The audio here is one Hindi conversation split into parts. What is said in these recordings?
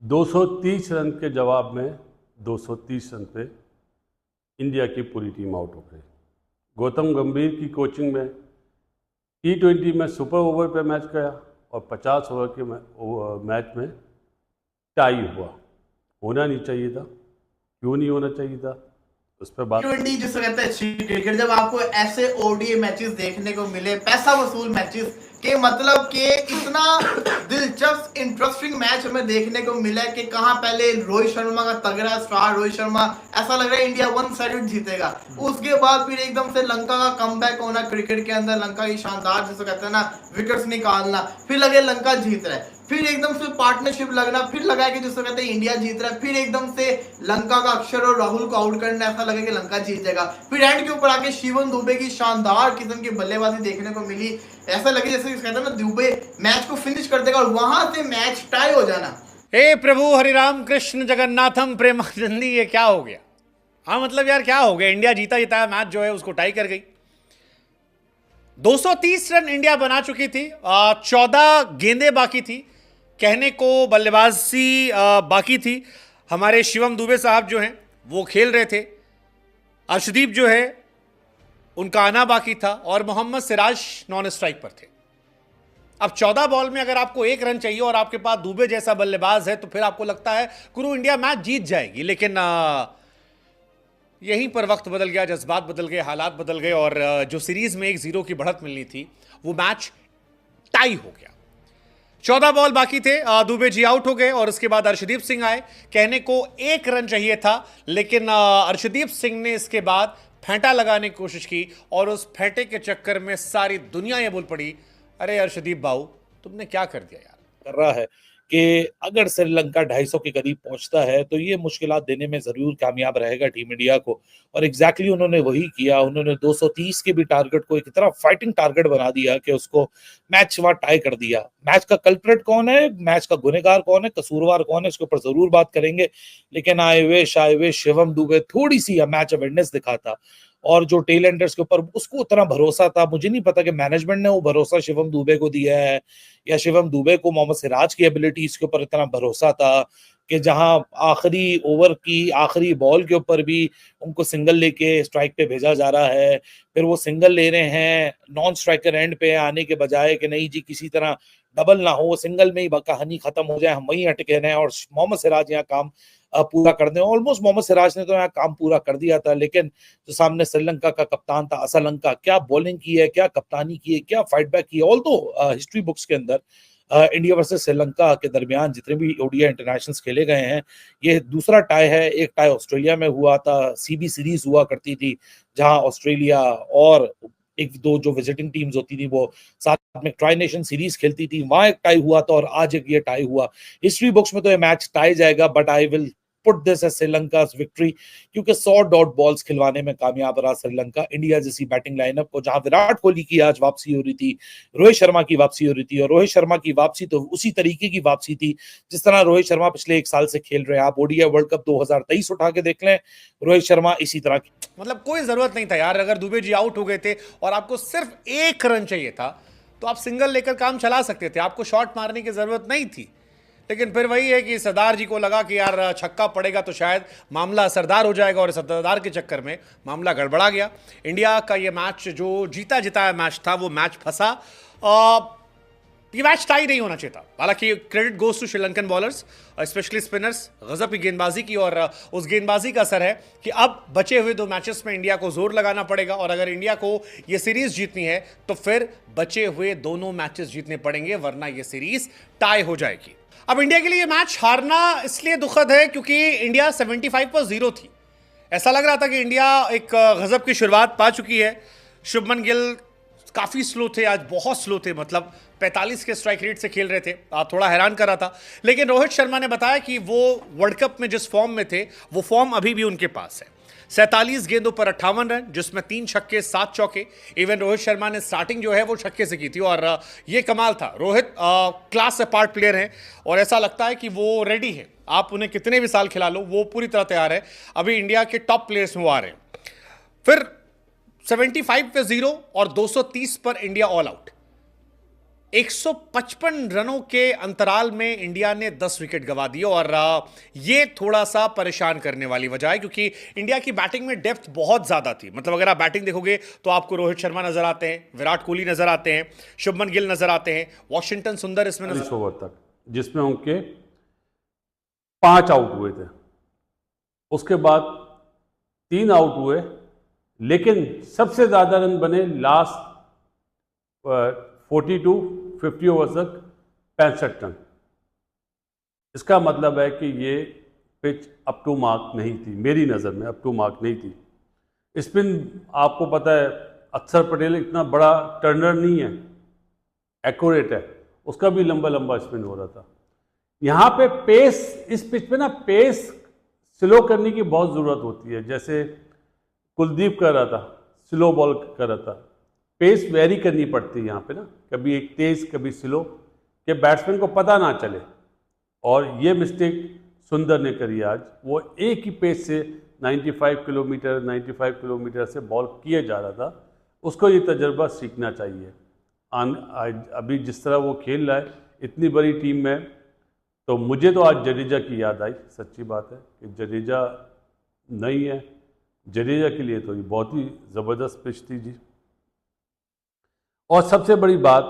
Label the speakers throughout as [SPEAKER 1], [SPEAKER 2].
[SPEAKER 1] 230 रन के जवाब में 230 रन पे इंडिया की पूरी टीम आउट हो गई। गौतम गंभीर की कोचिंग में T20 में सुपर ओवर पे मैच गया और 50 ओवर के मैच में टाई हुआ। होना नहीं चाहिए था। क्यों नहीं होना चाहिए था, उस पर बात।
[SPEAKER 2] T20 जिसे कहते हैं अच्छी क्रिकेट, जब आपको ऐसे ओडीआई मैचेस देखने को मिले, पैसा वसूल मैचेस के मतलब के इतना दिलचस्प इंटरेस्टिंग मैच हमें देखने को मिला कि कहां पहले रोहित शर्मा का तगड़ा स्टार, रोहित शर्मा ऐसा लग रहा है इंडिया वन साइडेड जीतेगा, उसके बाद फिर एकदम से लंका का कमबैक होना क्रिकेट के अंदर, लंका की शानदार जिसे कहते हैं ना विकेट्स निकालना, फिर लगे लंका जीत रहा है, फिर एकदम से पार्टनरशिप लगना, फिर लगा कि जिसको कहते हैं इंडिया जीत रहा है, फिर एकदम से लंका का अक्षर और राहुल को आउट करना, ऐसा लगे कि लंका जीत जाएगा, फिर एंड के ऊपर आके शिवम दुबे की शानदार किस्म की बल्लेबाजी देखने को मिली, ऐसा लगे जैसे कहते हैं ना दुबे मैच को फिनिश कर देगा और वहां से मैच टाई हो जाना।
[SPEAKER 3] हे प्रभु हरिराम कृष्ण जगन्नाथम प्रेमानंदी, ये क्या हो गया? हाँ मतलब यार क्या हो गया? इंडिया जीता जीता मैच जो है उसको टाई कर गई। 230 रन इंडिया बना चुकी थी, 14 गेंदें बाकी थी, कहने को बल्लेबाजी बाकी थी। हमारे शिवम दुबे साहब जो हैं वो खेल रहे थे, अर्शदीप जो है उनका आना बाकी था और मोहम्मद सिराज नॉन स्ट्राइक पर थे। अब 14 बॉल में अगर आपको 1 रन चाहिए और आपके पास दुबे जैसा बल्लेबाज है तो फिर आपको लगता है गुरु इंडिया मैच जीत जाएगी, लेकिन यहीं पर वक्त बदल गया, जज्बात बदल गए, हालात बदल गए और जो सीरीज में 1-0 की बढ़त मिलनी थी वो मैच टाई हो गया। 14 बॉल बाकी थे, दुबे जी आउट हो गए और उसके बाद अर्शदीप सिंह आए। कहने को 1 रन चाहिए था, लेकिन अर्शदीप सिंह ने इसके बाद फेंटा लगाने की कोशिश की और उस फेंटे के चक्कर में सारी दुनिया ये बोल पड़ी, अरे अर्शदीप बाबू तुमने क्या कर दिया यार।
[SPEAKER 4] कर रहा है कि अगर श्रीलंका 250 के करीब पहुंचता है तो ये मुश्किलात देने में जरूर कामयाब रहेगा टीम इंडिया को, और एग्जैक्टली उन्होंने वही किया। उन्होंने 230 के भी टारगेट को एक तरह फाइटिंग टारगेट बना दिया कि उसको मैच वहां टाई कर दिया। मैच का कल्प्रेट कौन है, मैच का गुनहगार कौन है, कसूरवार कौन है, इसके ऊपर जरूर बात करेंगे, लेकिन आई विश शिवम दुबे थोड़ी सी मैच अवेयरनेस दिखाता और जो टेल एंडर्स के ऊपर उसको उतना भरोसा था। मुझे नहीं पता कि मैनेजमेंट ने वो भरोसा शिवम दुबे को दिया है या शिवम दुबे को मोहम्मद सिराज की एबिलिटीज के ऊपर इतना भरोसा था कि जहां आखिरी ओवर की आखिरी बॉल के ऊपर भी उनको सिंगल लेके स्ट्राइक पे भेजा जा रहा है, फिर वो सिंगल ले रहे हैं नॉन स्ट्राइकर एंड पे आने के बजाय कि नहीं जी किसी तरह डबल ना हो, वो सिंगल में ही कहानी खत्म हो जाए, हम वहीं अटके रहें और मोहम्मद सिराज यहाँ काम पूरा कर दें। ऑलमोस्ट मोहम्मद सिराज ने तो यहाँ काम पूरा कर दिया था, लेकिन जो सामने श्रीलंका का कप्तान था असलंका, क्या बॉलिंग की है, क्या कप्तानी की है, क्या फाइट बैक की है। ऑल्दो हिस्ट्री बुक्स के अंदर इंडिया वर्सेस श्रीलंका के दरमियान जितने भी ओडीआई इंटरनेशनल्स खेले गए हैं ये दूसरा टाई है। एक टाई ऑस्ट्रेलिया में हुआ था, सीबी सीरीज हुआ करती थी जहां ऑस्ट्रेलिया और एक दो जो विजिटिंग टीम्स होती थी वो साथ में ट्राई नेशन सीरीज खेलती थी, वहां एक टाई हुआ था और आज एक ये टाई हुआ। हिस्ट्री बुक्स में तो ये मैच टाई जाएगा, but I will put this as Sri Lanka victory, क्योंकि 100 डॉट बॉल्स खिलवाने में कामयाब रहा श्रीलंका इंडिया जैसी बैटिंग लाइनअप को, जहां विराट कोहली की आज वापसी हो रही थी, रोहित शर्मा की वापसी हो रही थी, और रोहित शर्मा की वापसी तो उसी तरीके की वापसी थी जिस तरह रोहित शर्मा पिछले 1 साल से खेल रहे हैं। आप ओडीआई वर्ल्ड कप 2023 उठा के देख लें, रोहित शर्मा इसी तरह की।
[SPEAKER 3] मतलब कोई जरूरत नहीं था यार, अगर दुबे जी आउट हो गए थे और आपको सिर्फ 1 रन चाहिए था तो आप सिंगल लेकर काम चला सकते थे, आपको शॉट मारने की जरूरत नहीं थी। लेकिन फिर वही है कि सरदार जी को लगा कि यार छक्का पड़ेगा तो शायद मामला असरदार हो जाएगा और सरदार के चक्कर में मामला गड़बड़ा गया। इंडिया का ये मैच जो जीता जिताया मैच था वो मैच फंसा। ये मैच टाई नहीं होना चाहिए था। हालांकि credit goes to Sri Lankan bowlers, specially spinners, गजब की गेंदबाजी की, और उस गेंदबाजी का असर है कि अब बचे हुए 2 मैचेस में इंडिया को जोर लगाना पड़ेगा और अगर इंडिया को ये सीरीज जीतनी है तो फिर बचे हुए दोनों मैचेस जीतने पड़ेंगे, वरना ये सीरीज टाई हो जाएगी। अब इंडिया के लिए मैच हारना इसलिए दुखद है क्योंकि इंडिया 75 पर 0 थी। ऐसा लग रहा था कि इंडिया एक गजब की शुरुआत पा चुकी है। शुभमन गिल काफी स्लो थे आज, बहुत स्लो थे, मतलब 45 के स्ट्राइक रेट से खेल रहे थे, थोड़ा हैरान कर रहा था। लेकिन रोहित शर्मा ने बताया कि वो वर्ल्ड कप में जिस फॉर्म में थे वो फॉर्म अभी भी उनके पास है। 47 गेंदों पर 58 रन, जिसमें 3 छक्के 7 चौके। इवन रोहित शर्मा ने स्टार्टिंग जो है वो छक्के से की थी और ये कमाल था। रोहित क्लास अपार्ट प्लेयर हैं और ऐसा लगता है कि वो रेडी है, आप उन्हें कितने भी साल खिला लो वो पूरी तरह तैयार है। अभी इंडिया के टॉप प्लेयर्स में वो आ रहे हैं। फिर 75 पे 0 और 230 पर इंडिया ऑल आउट। 155 रनों के अंतराल में इंडिया ने 10 विकेट गंवा दिए और ये थोड़ा सा परेशान करने वाली वजह है क्योंकि इंडिया की बैटिंग में डेप्थ बहुत ज्यादा थी। मतलब अगर आप बैटिंग देखोगे तो आपको रोहित शर्मा नजर आते हैं, विराट कोहली नजर आते हैं, शुभमन गिल नजर आते हैं, वॉशिंगटन सुंदर इसमें नजर
[SPEAKER 1] 40 ओवर तक, जिसमें उनके 5 आउट हुए थे। उसके बाद 3 आउट हुए, लेकिन सबसे ज्यादा रन बने लास्ट 42-50 ओवर्स तक 65 रन। इसका मतलब है कि ये पिच अप टू मार्क नहीं थी, मेरी नज़र में अप टू मार्क नहीं थी। स्पिन आपको पता है अक्षर पटेल इतना बड़ा टर्नर नहीं है, एक्यूरेट है, उसका भी लंबा लंबा स्पिन हो रहा था। यहाँ पे पेस, इस पिच पे ना पेस स्लो करने की बहुत ज़रूरत होती है। जैसे कुलदीप कर रहा था, स्लो बॉल कर रहा था, पेस वेरी करनी पड़ती है यहाँ पे ना, कभी एक तेज कभी स्लो, कि बैट्समैन को पता ना चले। और ये मिस्टेक सुंदर ने करी आज। वो एक ही पेस से 95 किलोमीटर से बॉल किए जा रहा था। उसको ये तजर्बा सीखना चाहिए। अभी जिस तरह वो खेल रहा है इतनी बड़ी टीम में, तो मुझे तो आज जडेजा की याद आई। सच्ची बात है कि जडेजा नहीं है, जडेजा के लिए तो ये बहुत ही ज़बरदस्त पिच थी जी। और सबसे बड़ी बात,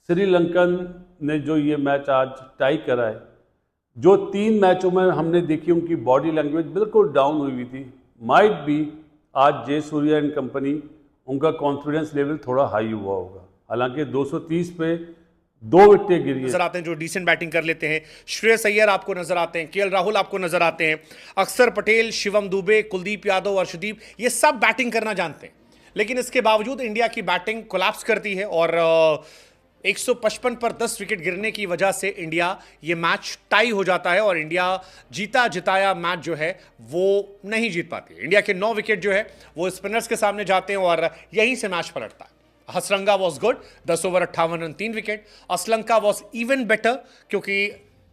[SPEAKER 1] श्रीलंकन ने जो ये मैच आज टाई करा है, जो 3 मैचों में हमने देखी उनकी बॉडी लैंग्वेज बिल्कुल डाउन हुई थी। माइट बी आज जय सूर्या एंड कंपनी, उनका कॉन्फिडेंस लेवल थोड़ा हाई हुआ होगा। हालांकि 230 पे 2 विकेटें गिरी
[SPEAKER 3] नजर आते हैं जो डिसेंट बैटिंग कर लेते हैं। श्रेयस अय्यर आपको नजर आते हैं, केएल राहुल आपको नजर आते हैं, अक्षर पटेल, शिवम दुबे, कुलदीप यादव, अर्शदीप, ये सब बैटिंग करना जानते हैं। लेकिन इसके बावजूद इंडिया की बैटिंग कोलैप्स करती है और 155 पर 10 विकेट गिरने की वजह से इंडिया ये मैच टाई हो जाता है और इंडिया जीता जिताया मैच जो है वो नहीं जीत पाती। इंडिया के 9 विकेट जो है वो स्पिनर्स के सामने जाते हैं और यहीं से मैच पलटता है। Hasaranga was good, 10 over 58 run 3 wicket. Asalanka was even better क्योंकि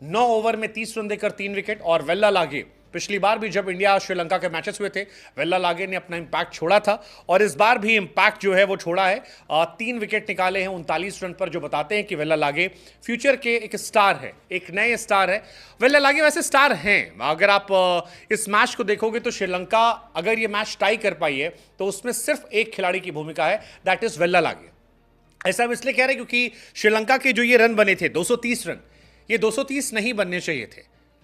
[SPEAKER 3] 9 ओवर में 30 रन देकर 3 विकेट। और वेल्ला लागे, पिछली बार भी जब इंडिया श्रीलंका के मैचेस हुए थे, वेल्ला लागे ने अपना इंपैक्ट छोड़ा था और इस बार भी इंपैक्ट जो है वो छोड़ा है। 3 विकेट निकाले हैं 39 रन पर, जो बताते हैं कि वेल्ला लागे फ्यूचर के एक स्टार है, एक नए स्टार है। वेल्ला लागे वैसे स्टार हैं। अगर आप इस मैच को देखोगे तो श्रीलंका अगर ये मैच टाई कर पाई है तो उसमें सिर्फ एक खिलाड़ी की भूमिका है, दैट इज वेल्ला लागे। ऐसा हम इसलिए कह रहे हैं क्योंकि श्रीलंका के जो ये रन बने थे 230 रन, ये 230 नहीं बनने चाहिए थे।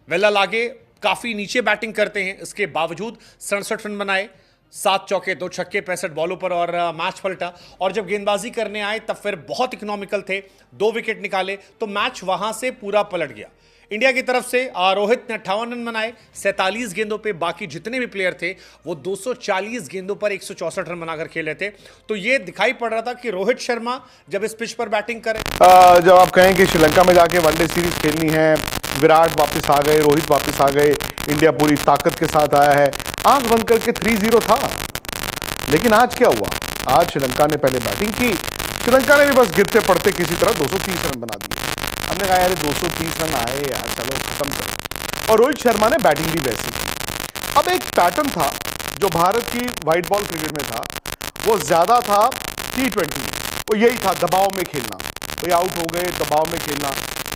[SPEAKER 3] वेल्ला लागे काफी नीचे बैटिंग करते हैं, इसके बावजूद 67 रन बनाए, 7 चौके 2 छक्के 65 बॉलों पर और मैच पलटा। और जब गेंदबाजी करने आए तब फिर बहुत इकोनॉमिकल थे, 2 विकेट निकाले तो मैच वहां से पूरा पलट गया। इंडिया की तरफ से रोहित ने 58 रन बनाए 47 गेंदों पे, बाकी जितने भी प्लेयर थे वो 240 गेंदों पर 164 रन बनाकर खेल रहे थे। तो ये दिखाई पड़ रहा था कि रोहित शर्मा जब इस पिच पर बैटिंग करें,
[SPEAKER 5] जब आप कहें कि श्रीलंका में जाके वनडे सीरीज खेलनी है, विराट वापस आ गए, रोहित वापस आ गए, इंडिया पूरी ताकत के साथ आया है, आंख बंद करके 3-0 था। लेकिन आज क्या हुआ? आज श्रीलंका ने पहले बैटिंग की, श्रीलंका ने भी बस गिरते पड़ते किसी तरह 230 रन बना दिए। हमने कहा यार 230 रन आए यार, चलो खत्म करो। और रोहित शर्मा ने बैटिंग भी वैसी की। अब एक पैटर्न था जो भारत की व्हाइट बॉल क्रिकेट में था, वो ज्यादा था T20 में, वो यही था दबाव में खेलना। कोई आउट हो गए दबाव में खेलना।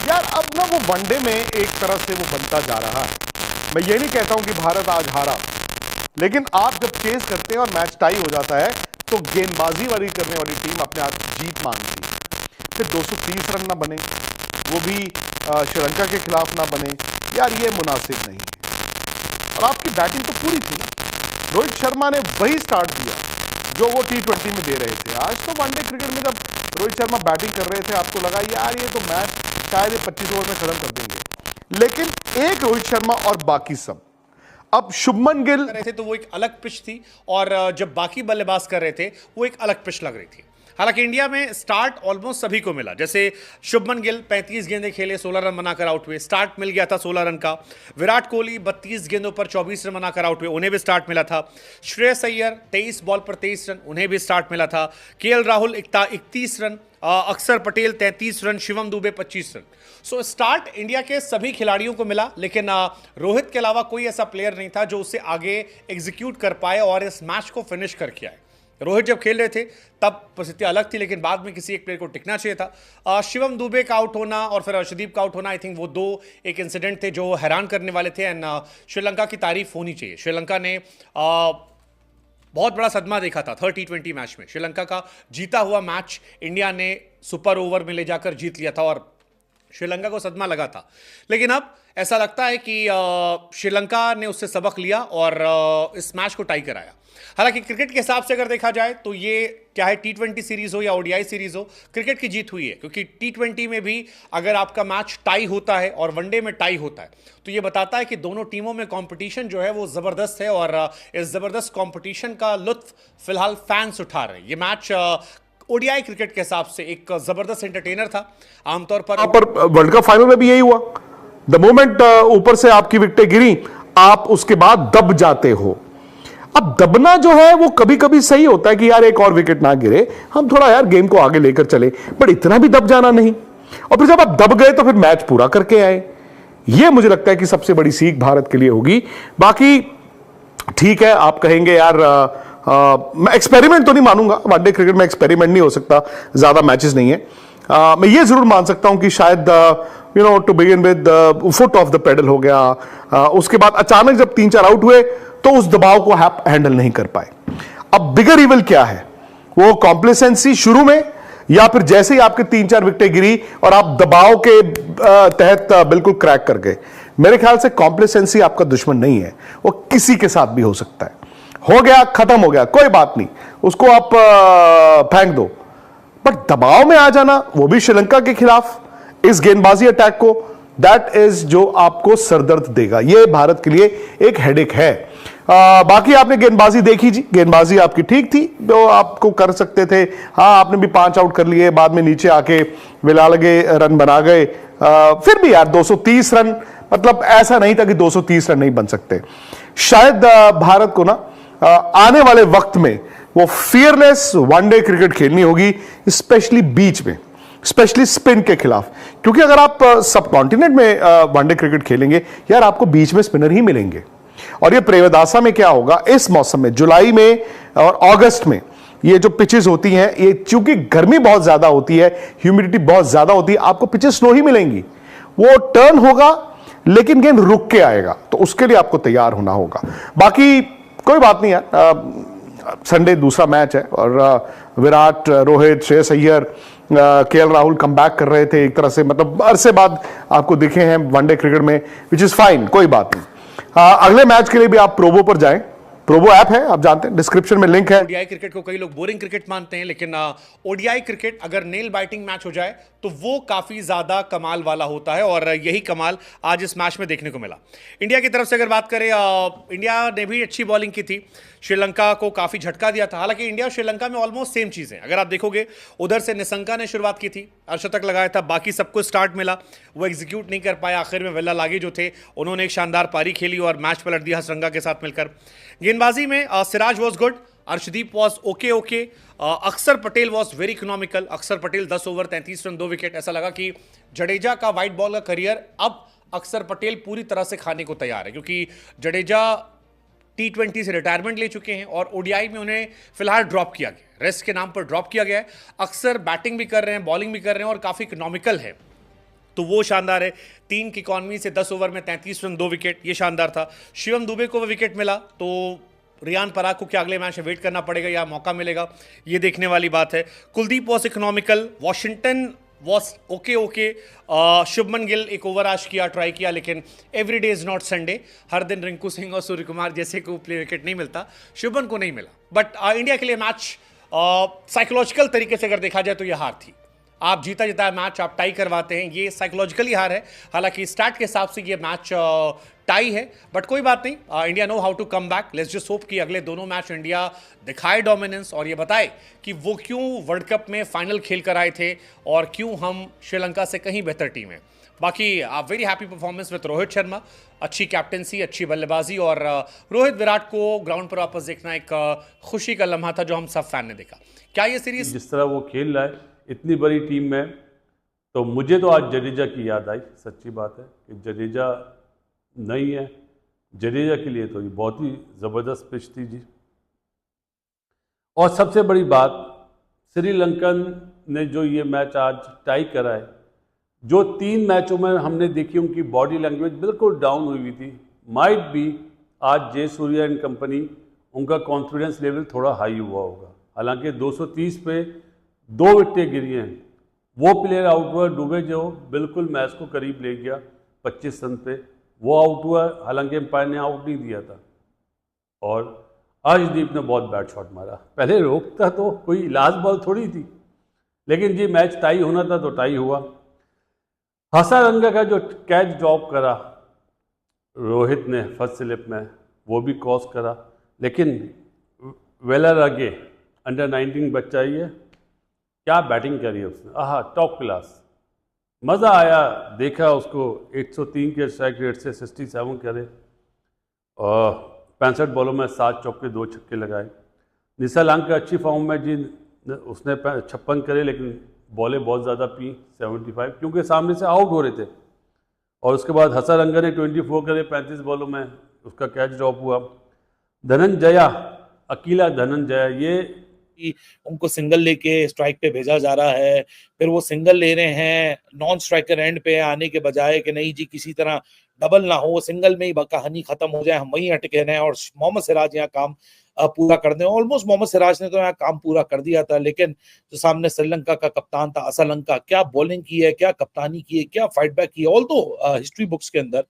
[SPEAKER 5] यार अब ना वो वनडे में एक तरह से वो बनता जा रहा है। मैं ये नहीं कहता हूं कि भारत आज हारा, लेकिन आप जब चेस करते हैं और मैच टाई हो जाता है तो गेंदबाजी वाली करने वाली टीम अपने आप जीत मानती है। फिर 230 रन ना बने, वो भी श्रीलंका के खिलाफ ना बने, यार ये मुनासिब नहीं है। और आपकी बैटिंग तो पूरी थी ना, रोहित शर्मा ने वही स्टार्ट दिया जो वो T20 में दे रहे थे। आज तो वनडे क्रिकेट में जब रोहित शर्मा बैटिंग कर रहे थे आपको लगा यार ये तो मैच शायद 25 ओवर में खत्म कर देंगे, लेकिन एक रोहित शर्मा और बाकी सब। अब शुभमन गिल
[SPEAKER 3] रहे थे तो वो एक अलग पिच थी और जब बाकी बल्लेबाज कर रहे थे वो एक अलग पिच लग रही थी। हालांकि इंडिया में स्टार्ट ऑलमोस्ट सभी को मिला। जैसे शुभमन गिल 35 गेंदें खेले 16 रन बनाकर आउट हुए, स्टार्ट मिल गया था 16 रन का। विराट कोहली 32 गेंदों पर 24 रन बनाकर आउट हुए, उन्हें भी स्टार्ट मिला था। श्रेयस अय्यर 23 बॉल पर 23 रन, उन्हें भी स्टार्ट मिला था। केएल राहुल 31 रन, अक्षर Patel 33 run, Shivam Dubey 25 run. So start India के सभी खिलाड़ियों को मिला, लेकिन रोहित के अलावा कोई ऐसा प्लेयर नहीं था जो उसे आगे एग्जीक्यूट कर पाए और इस मैच को फिनिश करके आए। रोहित जब खेल रहे थे तब परिस्थिति अलग थी, लेकिन बाद में किसी एक प्लेयर को टिकना चाहिए था। शिवम दुबे का आउट होना और फिर अर्शदीप का आउट होना, आई थिंक वो दो एक इंसिडेंट थे जो हैरान करने वाले थे। एंड श्रीलंका की तारीफ होनी चाहिए। श्रीलंका ने बहुत बड़ा सदमा देखा था थर्ड T20 मैच में। श्रीलंका का जीता हुआ मैच इंडिया ने सुपर ओवर में ले जाकर जीत लिया था और श्रीलंका को सदमा लगा था। लेकिन अब ऐसा लगता है कि श्रीलंका ने उससे सबक लिया और इस मैच को टाई कराया। हालांकि क्रिकेट के हिसाब से अगर देखा जाए तो ये चाहे T20 सीरीज हो या ODI सीरीज हो, क्रिकेट की जीत हुई है, क्योंकि T20 में भी अगर आपका मैच टाई होता है और वनडे में टाई होता है तो ये बताता है कि दोनों टीमों में कंपटीशन जो है वो जबरदस्त है और इस जबरदस्त कंपटीशन का लुत्फ फिलहाल फैंस उठा रहे हैं। ये मैच ODI क्रिकेट के हिसाब से एक जबरदस्त एंटरटेनर था। आमतौर पर
[SPEAKER 5] वर्ल्ड कप फाइनल में भी यही हुआ। द मोमेंट ऊपर से आपकी विकेटें गिरी, आप उसके बाद दब जाते हो। अब दबना जो है वो कभी कभी सही होता है कि यार एक और विकेट ना गिरे, हम थोड़ा यार गेम को आगे लेकर चले, बट इतना भी दब जाना नहीं। और फिर जब आप दब गए तो फिर मैच पूरा करके आए। ये मुझे लगता है कि सबसे बड़ी सीख भारत के लिए होगी। बाकी ठीक है, आप कहेंगे यार मैं एक्सपेरिमेंट तो नहीं मानूंगा, वनडे क्रिकेट में एक्सपेरिमेंट नहीं हो सकता, ज्यादा मैचेस नहीं है। मैं ये जरूर मान सकता हूं कि शायद to begin with foot off the pedal हो गया, उसके बाद अचानक जब 3-4 आउट हुए तो उस दबाव को हैंडल नहीं कर पाए। अब बिगर इवल क्या है, वो कॉम्प्लेसेंसी शुरू में या फिर जैसे ही आपके 3-4 विकेटें गिरी और आप दबाव के तहत बिल्कुल क्रैक कर गए। मेरे ख्याल से कॉम्प्लेसेंसी आपका दुश्मन नहीं है, वो किसी के साथ भी हो सकता है। हो गया, खत्म हो गया, कोई बात नहीं, उसको आप फेंक दो। बट दबाव में आ जाना, वो भी श्रीलंका के खिलाफ इस गेंदबाजी अटैक को, दैट इज जो आपको सरदर्द देगा। ये भारत के लिए एक हेडेक है। बाकी आपने गेंदबाजी देखी जी, गेंदबाजी आपकी ठीक थी, जो आपको कर सकते थे। हाँ, आपने भी 5 आउट कर लिए, बाद में नीचे आके विला लगे रन बना गए। फिर भी यार 230 रन, मतलब ऐसा नहीं था कि 230 रन नहीं बन सकते। शायद भारत को ना आने वाले वक्त में वो फियरलेस वनडे क्रिकेट खेलनी होगी, स्पेशली बीच में, स्पेशली स्पिन के खिलाफ। क्योंकि अगर आप सब कॉन्टिनेंट में वनडे क्रिकेट खेलेंगे यार, आपको बीच में स्पिनर ही मिलेंगे। और ये प्रेमदासा में क्या होगा इस मौसम में, जुलाई में और अगस्त में, ये जो पिचेस होती हैं, ये चूंकि गर्मी बहुत ज्यादा होती है, ह्यूमिडिटी बहुत ज्यादा होती है, आपको पिचेस स्लो ही मिलेंगी। वो टर्न होगा लेकिन गेंद रुक के आएगा, तो उसके लिए आपको तैयार होना होगा। बाकी कोई बात नहीं यार, संडे दूसरा मैच है और Virat, Rohit, Shreyas Iyer, KL Rahul come back कर रहे थे एक तरह से, मतलब अरसे बाद आपको दिखे हैं वनडे क्रिकेट में, विच इज फाइन, कोई बात नहीं। अगले मैच के लिए भी आप प्रोबो पर जाएं, प्रोबो ऐप है, आप जानते हैं, डिस्क्रिप्शन में लिंक है।
[SPEAKER 3] ODI क्रिकेट को कई लोग बोरिंग क्रिकेट मानते हैं, लेकिन ODI क्रिकेट अगर नेल बाइटिंग मैच हो जाए तो वो काफी ज्यादा कमाल वाला होता है और यही कमाल आज इस मैच में देखने को मिला। इंडिया की तरफ से अगर बात करें, इंडिया ने भी अच्छी बॉलिंग की थी, श्रीलंका को काफी झटका दिया था। हालांकि इंडिया और श्रीलंका में ऑलमोस्ट सेम चीजें, अगर आप देखोगे उधर से निशंका ने शुरुआत की थी, अर्शतक लगाया था, बाकी सबको स्टार्ट मिला, वो एग्जीक्यूट नहीं कर पाया। आखिर में वेला लागे जो थे, उन्होंने एक शानदार पारी खेली और मैच पलट दिया हसरंगा के साथ मिलकर। गेंदबाजी में Siraj was good, Arshdeep was okay, अक्षर पटेल वॉज वेरी इकोनॉमिकल। अक्षर पटेल 10 ओवर 33 रन 2 विकेट। ऐसा लगा कि जडेजा का वाइट बॉल का करियर अब अक्षर पटेल पूरी तरह से खाने को तैयार है, क्योंकि जडेजा T20 से रिटायरमेंट ले चुके हैं और ODI में उन्हें फिलहाल ड्रॉप किया गया, रेस्ट के नाम पर ड्रॉप किया गया है। अक्सर बैटिंग भी कर रहे हैं, बॉलिंग भी कर रहे हैं और काफ़ी इकोनॉमिकल है, तो वो शानदार है। 3 की इकॉनमी से 10 ओवर में 33 रन 2 विकेट, ये शानदार था। शिवम दुबे को वो विकेट मिला, तो रियान पराग को क्या अगले मैच में वेट करना पड़ेगा या मौका मिलेगा, ये देखने वाली बात है। Kuldeep was economical, Washington was okay. Shubman Gill एक ओवर आज किया, ट्राई किया, लेकिन every day is not Sunday. हर दिन रिंकू सिंह और सूर्य कुमार जैसे को प्ले विकेट नहीं मिलता, शुभमन को नहीं मिला। बट इंडिया के लिए मैच साइकोलॉजिकल तरीके से अगर देखा जाए तो यह हार थी। आप जीता जीता मैच आप टाई करवाते हैं, ये साइकोलॉजिकली हार है। हालांकि स्टार्ट के हिसाब से ये मैच टाई है, बट कोई बात नहीं, India know how to come back. Let's just hope कि अगले दोनों मैच इंडिया दिखाए डोमिनेंस और ये बताए कि वो क्यों वर्ल्ड कप में फाइनल खेल कर आए थे और क्यों हम श्रीलंका से कहीं बेहतर टीम है। बाकी very happy performance with Rohit Sharma, अच्छी कैप्टेंसी, अच्छी बल्लेबाजी और रोहित विराट को ग्राउंड पर वापस देखना एक खुशी का लम्हा था जो हम सब फैन ने देखा। क्या ये सीरीज
[SPEAKER 1] जिस तरह वो खेल रहा है इतनी बड़ी टीम में, तो मुझे तो आज जडेजा की याद आई। सच्ची बात है कि जडेजा नहीं है, जडेजा के लिए तो ये बहुत ही ज़बरदस्त पिच थी जी। और सबसे बड़ी बात, श्रीलंकन ने जो ये मैच आज टाई करा है, जो 3 मैचों में हमने देखी उनकी बॉडी लैंग्वेज बिल्कुल डाउन हुई थी, माइट बी आज जयसूर्या एंड कंपनी उनका कॉन्फिडेंस लेवल थोड़ा हाई हुआ होगा। हालांकि 230 पे 2 विकेटें गिरी हैं, वो प्लेयर आउट हुआ दुबे जो बिल्कुल मैच को करीब ले गया 25 रन पे, वो आउट हुआ, हालांकि एम्पायर ने आउट नहीं दिया था। और अर्शदीप ने बहुत बैड शॉट मारा, पहले रोकता तो कोई लास्ट बॉल थोड़ी थी, लेकिन जी मैच टाई होना था तो टाई हुआ। हसारंगा का जो कैच ड्रॉप करा रोहित ने फर्स्ट स्लिप में, वो भी क्रॉस करा, लेकिन वेलर आगे अंडर 19 बच्चा ही है, क्या बैटिंग करी है उसने, आहा टॉप क्लास, मज़ा आया देखा उसको। 103 के स्ट्राइक रेट से 67 करे और 65 बॉलों में 7 चौके 2 छक्के लगाए। निशालांका अच्छी फॉर्म में जी, उसने 56 करे, लेकिन बॉलें बहुत ज़्यादा पी 75, क्योंकि सामने से आउट हो रहे थे। और उसके बाद हसारंगा ने 24 करे 35 बॉलों में, उसका कैच ड्रॉप हुआ। धनंजया, अकेला धनंजया, ये
[SPEAKER 4] उनको सिंगल लेके स्ट्राइक पे भेजा जा रहा है, फिर वो सिंगल ले रहे हैं नॉन स्ट्राइकर एंड पे आने के बजाय कि नहीं जी किसी तरह डबल ना हो, सिंगल में ही कहानी खत्म हो जाए, हम वहीं अटके रहें और मोहम्मद सिराज यहाँ काम पूरा कर दें। ऑलमोस्ट मोहम्मद सिराज ने तो यहाँ काम पूरा कर दिया था, लेकिन जो सामने श्रीलंका का कप्तान था असलंका, क्या बॉलिंग की है, क्या कप्तानी की है, क्या फाइट बैक की है। ऑल्दो हिस्ट्री बुक्स के अंदर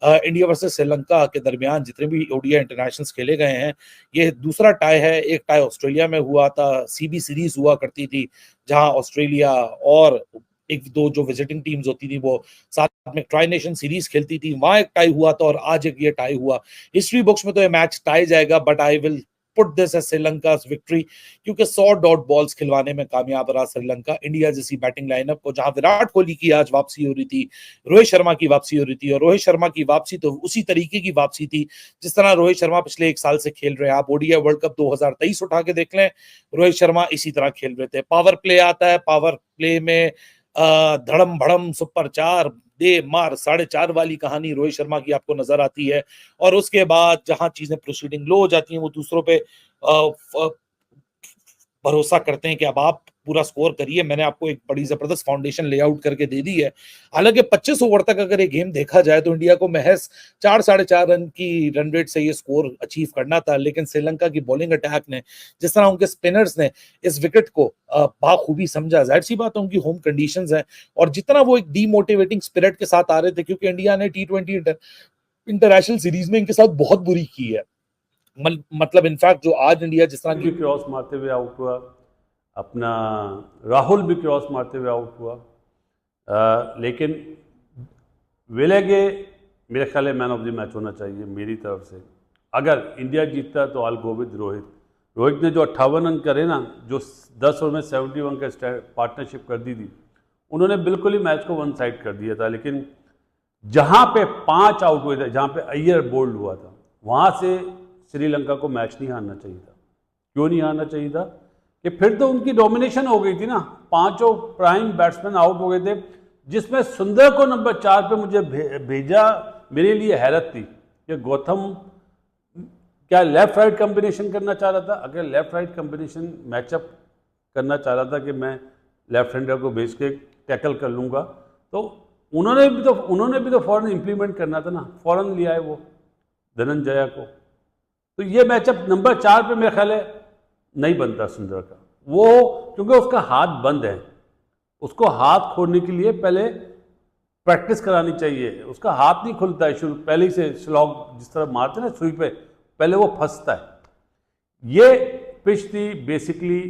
[SPEAKER 4] इंडिया वर्सेस श्रीलंका के दरमियान जितने भी ओडीआई इंटरनेशनल्स खेले गए हैं, ये दूसरा टाई है। एक टाई ऑस्ट्रेलिया में हुआ था, सीबी सीरीज हुआ करती थी, जहां ऑस्ट्रेलिया और 1-2 जो विजिटिंग टीम्स होती थी वो साथ में ट्राई नेशन सीरीज खेलती थी, वहां एक टाई हुआ था और आज एक ये टाई हुआ। हिस्ट्री बुक्स में तो ये मैच टाई जाएगा, but I will put this as Sri Lanka victory, क्योंकि 100 डॉट बॉल्स खिलवाने में कामयाब रहा श्रीलंका इंडिया जैसी बैटिंग लाइनअप को, जहां विराट कोहली की आज वापसी हो रही थी, रोहित शर्मा की वापसी हो रही थी। और रोहित शर्मा की वापसी तो उसी तरीके की वापसी थी जिस तरह रोहित शर्मा पिछले 1 साल से खेल रहे हैं। आप ओडीआई वर्ल्ड कप 2023 उठा के देख लें, रोहित शर्मा इसी तरह खेल रहे थे। पावर प्ले आता है, पावर प्ले में धड़म भड़म सुपर 4 दे मार 4.5 वाली कहानी रोहित शर्मा की आपको नजर आती है। और उसके बाद जहां चीजें प्रोसीडिंग लो हो जाती हैं, वो दूसरों पे भरोसा करते हैं कि अब आप पूरा स्कोर करिए। मैंने आपको एक बड़ी जबरदस्त फाउंडेशन लेआउट करके दे दी है। हालांकि 25 ओवर तक अगर ये गेम देखा जाए तो इंडिया को महज 4-4.5 रन की रन रेट से ये स्कोर अचीव करना था, लेकिन श्रीलंका की बॉलिंग अटैक ने, जिस तरह उनके स्पिनर्स ने इस विकेट को बाखूबी समझा। जाहिर सी बात है उनकी होम कंडीशंस है, और जितना वो एक डीमोटिवेटिंग स्पिरिट के साथ आ रहे थे, क्योंकि इंडिया ने T20 इंटरनेशनल सीरीज में इनके साथ बहुत बुरी की है। मतलब इनफैक्ट जो आज इंडिया जिस तरह की
[SPEAKER 1] क्रॉस मारते हुए आउट हुआ, अपना राहुल भी क्रॉस मारते हुए आउट हुआ, लेकिन वेलेगे मेरे ख्याल मैन ऑफ द मैच होना चाहिए मेरी तरफ से। अगर इंडिया जीतता तो all go with Rohit. Rohit ने जो 58 रन करे ना, जो 10 ओवर में 71 का पार्टनरशिप कर दी थी, उन्होंने बिल्कुल ही मैच को वन साइड कर दिया था। लेकिन जहाँ पे 5 आउट हुए थे, जहाँ पे अय्यर बोल्ड हुआ था, वहाँ से श्रीलंका को मैच नहीं हारना चाहिए था। क्यों नहीं हारना चाहिए था? कि फिर तो उनकी डोमिनेशन हो गई थी ना, 5 प्राइम बैट्समैन आउट हो गए थे, जिसमें सुंदर को नंबर 4 पे मुझे भेजा, मेरे लिए हैरत थी कि गौतम क्या लेफ्ट राइट कॉम्बिनेशन करना चाह रहा था। अगर लेफ्ट राइट कॉम्बिनेशन मैचअप करना चाह रहा था कि मैं लेफ्ट हैंडर को भेज के टैकल कर लूँगा, तो उन्होंने भी तो फौरन इम्प्लीमेंट करना था ना, फौरन लिया है वो धनंजया को। तो ये मैचअप नंबर 4 पे मेरे ख्याल है नहीं बनता सुंदर का, वो क्योंकि उसका हाथ बंद है, उसको हाथ खोलने के लिए पहले प्रैक्टिस करानी चाहिए। उसका हाथ नहीं खुलता है शुरू पहले ही से, स्लॉग जिस तरह मारते हैं ना सुई पे, पहले वो फंसता है। ये पिच थी बेसिकली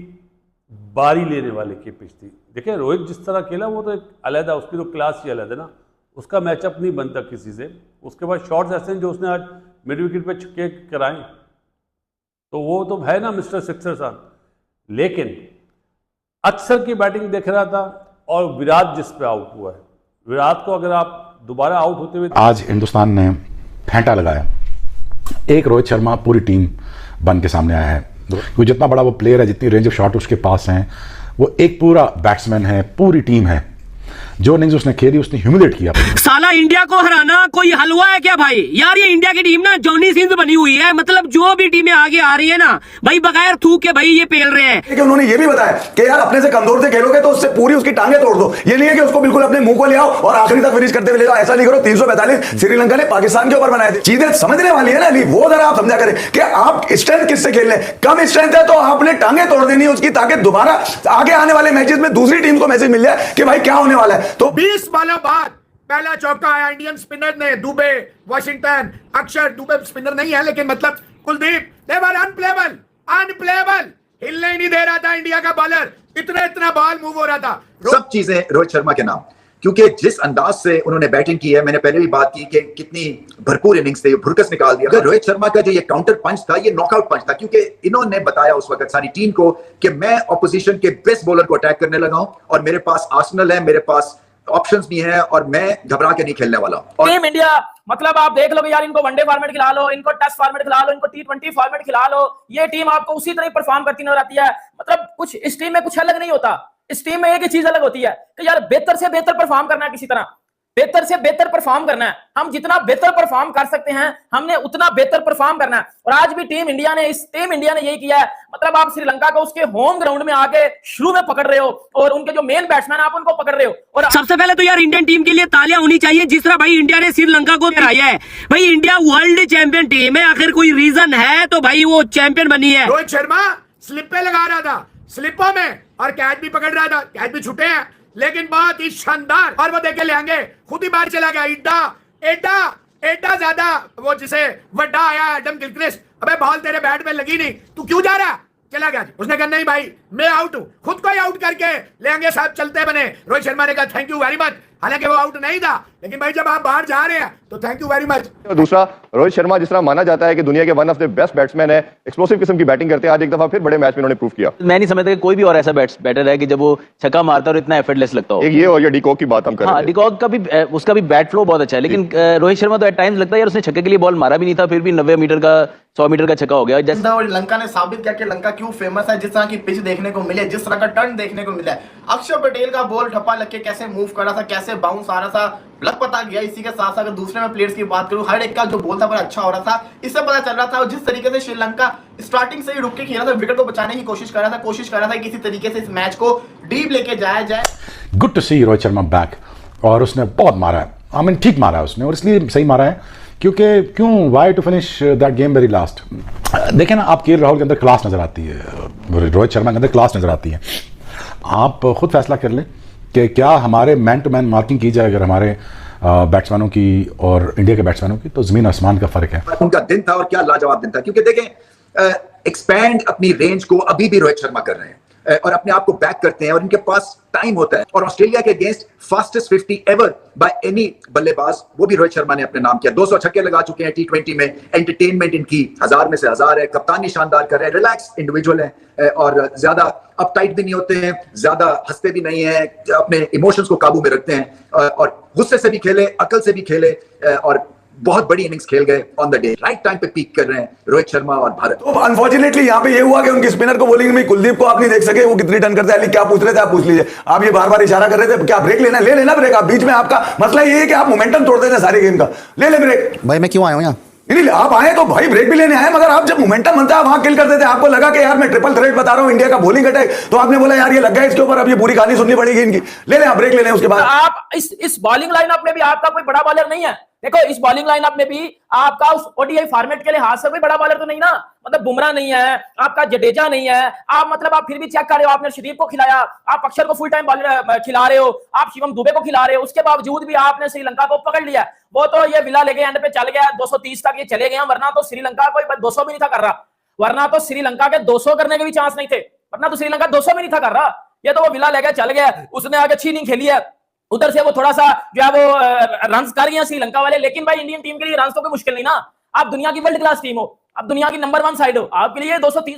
[SPEAKER 1] बारी लेने वाले की पिच थी। देखिए रोहित जिस तरह खेला वो तो एक अलग, उसकी तो क्लास ही अलग है ना, उसका मैचअप नहीं बनता किसी से। उसके बाद शॉट्स ऐसे जो उसने आज मिड विकेट पे छक्के कराएं, तो वो तो है ना मिस्टर सिक्सर साहब। लेकिन अक्सर की बैटिंग देख रहा था, और विराट जिस पे आउट हुआ है, विराट को अगर आप दोबारा आउट होते हुए,
[SPEAKER 6] आज हिंदुस्तान ने फेंटा लगाया। एक रोहित शर्मा पूरी टीम बन के सामने आया है, वो जितना बड़ा वो प्लेयर है, जितनी रेंज ऑफ शॉट उसके पास हैं, वो एक पूरा बैट्समैन है, पूरी टीम है। जो इनिंग्स उसने खेली उसने ह्यूमिलेट किया।
[SPEAKER 7] साला इंडिया को हराना कोई हलवा है क्या भाई? यार ये इंडिया की टीम ना जॉनी सिंस बनी हुई है, मतलब जो भी टीमें आगे आ रही है ना भाई बगैर थूक के भाई ये पेल रहे हैं।
[SPEAKER 8] कि उन्होंने ये भी बताया कि यार अपने से कमजोर से खेलोगे तो उससे पूरी उसकी टांगे तोड़ दो। ये नहीं है कि उसको बिल्कुल अपने मुंह को ले आओ और आखिरी तक फिनिश करते हुए ले जाओ, ऐसा नहीं करो। 345 श्रीलंका ने पाकिस्तान के ऊपर बनाए थे। चीजें समझने वाली है ना अली, वो जरा आप समझा करें कि आप स्ट्रेंथ किससे खेल रहे हैं। कम स्ट्रेंथ है तो आपने टांगे तोड़ देनी है उसकी, ताकि दोबारा आगे आने वाले मैचेस में दूसरी टीम को मैसेज मिल जाए कि भाई क्या होने वाला है। तो
[SPEAKER 9] 20 बॉलों बाद पहला चौका आया इंडियन स्पिनर ने, दुबे, वॉशिंगटन, अक्षर। दुबे स्पिनर नहीं है लेकिन मतलब कुलदीप, दे वर अनप्लेएबल, हिलने ही नहीं दे रहा था इंडिया का बॉलर, इतना बॉल मूव हो रहा था।
[SPEAKER 10] सब चीजें रोहित शर्मा के नाम, क्योंकि जिस अंदाज से उन्होंने बैटिंग की है, मैंने पहले भी बात की कि कितनी भरपूर इनिंग्स थी, भुरकस निकाल दिया। अगर रोहित शर्मा का जो ये काउंटर पंच था, ये नॉकआउट पंच था, क्योंकि इन्होंने बताया उस वक्त सारी टीम को कि मैं ऑपोजिशन के बेस्ट बॉलर को अटैक करने लगा हूं और मेरे पास आर्सेनल है, मेरे पास ऑप्शंस भी हैं और मैं घबरा के नहीं खेलने वाला। और
[SPEAKER 11] टीम इंडिया मतलब आप देख लो कि यार इनको वनडे फॉर्मेट खिला लो, इनको टेस्ट फॉर्मेट खिला लो, इनको T20 फॉर्मेट खिला लो, ये टीम आपको उसी तरह परफॉर्म करती नजर आती है। मतलब कुछ इस टीम में कुछ अलग नहीं होता। इस टीम में एक ही चीज अलग होती है कि यार बेहतर से बेहतर परफॉर्म करना है, किसी तरह बेहतर से बेहतर परफॉर्म करना है। हम जितना बेहतर परफॉर्म कर सकते हैं हमने उतना बेहतर परफॉर्म करना है। और आज भी टीम इंडिया ने यही किया है। मतलब आप श्रीलंका को उसके होम ग्राउंड में आके शुरू में पकड़ रहे हो और उनके जो मेन बैट्समैन आप उनको पकड़ रहे हो। और
[SPEAKER 7] सबसे पहले तो यार इंडियन टीम के लिए तालियां होनी चाहिए जिस तरह भाई इंडिया ने श्रीलंका को हराया है। भाई इंडिया वर्ल्ड चैंपियन टीम है, आखिर कोई रीजन है तो भाई वो चैंपियन बनी है।
[SPEAKER 9] रोहित शर्मा स्लिप पे लगा रहा था, स्लिपों में, और कैच भी पकड़ रहा था, कैच भी छूटे हैं लेकिन बहुत ही शानदार। और वो देखे ले आएंगे, खुद ही बाहर चला गया। एडा ज्यादा वो जिसे वड्डा आया एडम गिलक्रिस्ट, अबे बॉल तेरे बैट में लगी नहीं, तू क्यों जा रहा? चला गया। उसने कहा नहीं भाई मैं आउट हूं, खुद को ही आउट करके ले आएंगे साहब, चलते बने। रोहित शर्मा ने कहा थैंक यू वेरी मच, हालांकि वो आउट नहीं था, लेकिन भाई जब आप बाहर जा रहे हैं तो थैंक यू वेरी मच।
[SPEAKER 5] दूसरा, रोहित शर्मा जिस तरह माना जाता है कि दुनिया के one of the best batsman है, एक्सप्लोसिव किस्म की बैटिंग करते हैं, आज एक दफा फिर बड़े मैच में उन्होंने प्रूव किया।
[SPEAKER 12] मैं नहीं समझता कि कोई भी और ऐसा बैटर है कि जब वो छक्का मारता है और इतना एफर्टलेस लगता हो।
[SPEAKER 5] एक ये और ये डिकॉक की बात हम कर रहे हैं।
[SPEAKER 12] डिकॉक का भी उसका भी बैट फ्लो बहुत अच्छा है, लेकिन रोहित शर्मा तो एट टाइम्स लगता है यार उसने छक्के के लिए बॉल मारा भी नहीं था, फिर भी 90 मीटर का 100 मीटर का छक्का हो गया।
[SPEAKER 2] और लंका ने साबित किया कि लंका क्यों फेमस है, जिस तरह की पिच देखने को मिले, जिस तरह का टर्न देखने को मिला है। अक्षर पटेल का बॉल ठप्पा लग के कैसे मूव कर रहा था, कैसे बाउंस आ रहा था, लग पता गया। इसी के साथ साथ अगर दूसरे में प्लेयर्स की बात करूं, हर एक का जो बॉल था बड़ा अच्छा हो रहा था, इससे पता चल रहा था। और जिस तरीके से श्रीलंका स्टार्टिंग से ही रुक के खेला था, विकेट को बचाने की कोशिश कर रहा था किसी तरीके से इस मैच को डीप लेके जाया जाए।
[SPEAKER 6] Good to see Rohit Sharma back, और उसने बहुत मारा है, आई मीन ठीक मारा है उसने, और इसलिए सही मारा है क्योंकि क्यों why to finish that game very last. देखें ना, आप के राहुल के अंदर क्लास नजर आती है, रोहित शर्मा के अंदर क्लास नजर आती है। आप खुद फैसला कर लें कि क्या हमारे मैन टू मैन मार्किंग की जाए अगर हमारे बैट्समैनों की और इंडिया के बैट्समैनों की, तो जमीन आसमान का फर्क है।
[SPEAKER 10] उनका दिन था और क्या लाजवाब दिन था, क्योंकि देखें एक्सपैंड अपनी रेंज को अभी भी रोहित शर्मा कर रहे हैं और अपने आप को बैक करते हैं और इनके पास टाइम होता है। और ऑस्ट्रेलिया के against fastest 50 ever by any बल्लेबाज वो भी रोहित शर्मा ने अपने नाम किया। 200 छक्के लगा चुके हैं T20 में। एंटरटेनमेंट इनकी 1000 में से 1000 है। कप्तानी शानदार कर रहे हैं, रिलैक्स इंडिविजुअल है और ज्यादा अपटाइट भी नहीं होते हैं, ज्यादा हंसते भी नहीं है, अपने इमोशंस को काबू में रखते हैं और गुस्से से भी खेले, अकल से भी खेले और बहुत बड़ी इनिंग्स खेल गए on the day. Right time पे पीक कर रहे हैं रोहित शर्मा और भारत।
[SPEAKER 8] तो अनफॉर्चुनेटली यहाँ पे ये हुआ कि उनके स्पिनर को बॉलिंग में कुलदीप को आप नहीं देख सके, वो कितनी टर्न करते हैं। क्या पूछ रहे थे आप, पूछ लीजिए। आप ये बार बार इशारा कर रहे थे, क्या ब्रेक लेना, ले लेना ब्रेक। आप बीच में, आपका मसला ये है कि आप मोमेंटम तोड़ देते हैं सारे गेम का। ले ब्रेक।
[SPEAKER 13] भाई मैं क्यों आया हूँ यहाँ?
[SPEAKER 8] नहीं, आप आए तो भाई ब्रेक भी लेने आए, मगर आप जब मोमेंटम बनता है वहां किल कर देते हैं। आपको लगा कि यार मैं ट्रिपल थ्रेट बता रहा हूं इंडिया का बॉलिंग अटैक, तो आपने बोला यार ये लग गया इसके ऊपर, अब ये पूरी कहानी सुननी पड़ेगी इनकी। ले लें आप, ब्रेक ले लें। उसके बाद
[SPEAKER 11] आप इस बॉलिंग लाइनअप में भी आपका कोई बड़ा बॉलर नहीं है। देखो इस बॉलिंग लाइनअप में भी आपका उस ओडीआई फॉर्मेट के लिहाज से कोई बड़ा बॉलर तो नहीं ना। मतलब बुमराह नहीं है, आपका जडेजा नहीं है, आप मतलब आप फिर भी चेक कर रहे हो। आपने शरीफ को खिलाया, आप अक्षर को फुल टाइम बॉलर खिला रहे हो, आप शिवम दुबे को खिला रहे हो, उसके बावजूद भी आपने श्रीलंका को पकड़ लिया। वो तो ये विला लेके एंड पे चल गया, 230 तक ये चले गए, वरना तो श्रीलंका कोई 200 भी नहीं था कर रहा। वरना तो श्रीलंका के 200 करने के भी चांस नहीं थे, वरना तो श्रीलंका 200 भी नहीं था कर रहा। ये तो वो विला लेके चल गया, उसने आगे अच्छी नहीं खेली है। उधर से वो थोड़ा सा जो है वो रन्स कर गए श्रीलंका वाले, लेकिन भाई इंडियन टीम के लिए रन्स तो कोई मुश्किल नहीं ना। आप दुनिया की वर्ल्ड क्लास टीम हो, आप दुनिया की नंबर 1 साइड हो, आपके लिए 230